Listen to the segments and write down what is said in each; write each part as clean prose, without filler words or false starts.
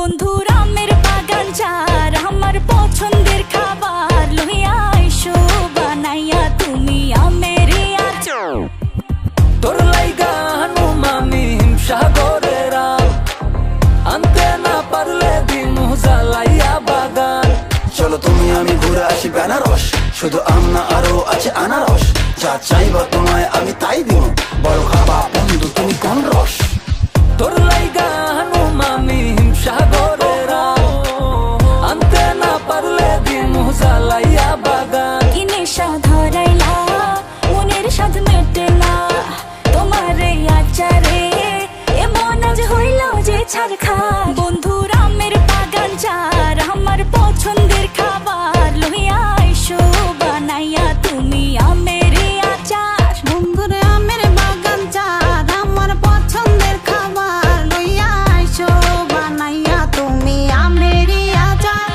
বন্ধুর আমের বাগান চার আমার পছন্দের খাবার লইয়া আইসো বানাইয়া তুমি আমের আচার। তোর লাইগা হানুম আমি হিমসাগরের আম, আনতে না পারলে দিমু জ্বালাইয়া বাগান। চলো তুমি আমি ঘুরে আসি বেনারস, শুধু আম না আরো আছে আনারস। যা চাইবা তোমায় আমি তাই দিব, বড় খাবা বন্ধু তুমি কোন রস। তোর লাইগা হানুম আমি হিমসাগরের আম, আনতে না পারলে দিমু জ্বালাইয়া বাগান। কি নেশা ধরাইলা মনের স্বাদ মেটে না তোমার এই আচারে, এমন আজ হইল যে ছাড় খা। বন্ধুর আমের বাগান চার আমার পছন্দের খাবার লইয়া আইসো বানাইয়া তুমি আমের আচার। বন্ধুর আমের বাগান চার আমার পছন্দের খাবার লইয়া আইসো বানাইয়া তুমি আমের আচার।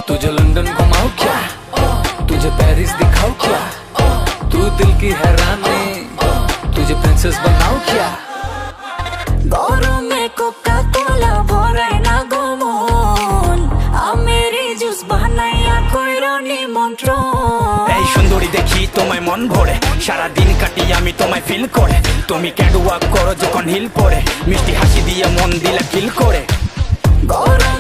तुझे लंदन घुमाऊं क्या, तुझे पेरिस दिखाऊं क्या, तू दिल की हैरानी, तुझे प्रिंसेस बनाऊं क्या। গরমে কোকা কোলা ভরায় না গমন, আমের জুস বানাইয়া কইরো নিমন্ত্রণ। এই সুন্দরী দেখি তোমায় মন ভরে, সারাদিন কাটি আমি তোমায় ফিল করে। তুমি ক্যাটওয়াক করো যখন হিল পরে, মিষ্টি হাসি দিয়ে মন দিলা কিল করে। গরম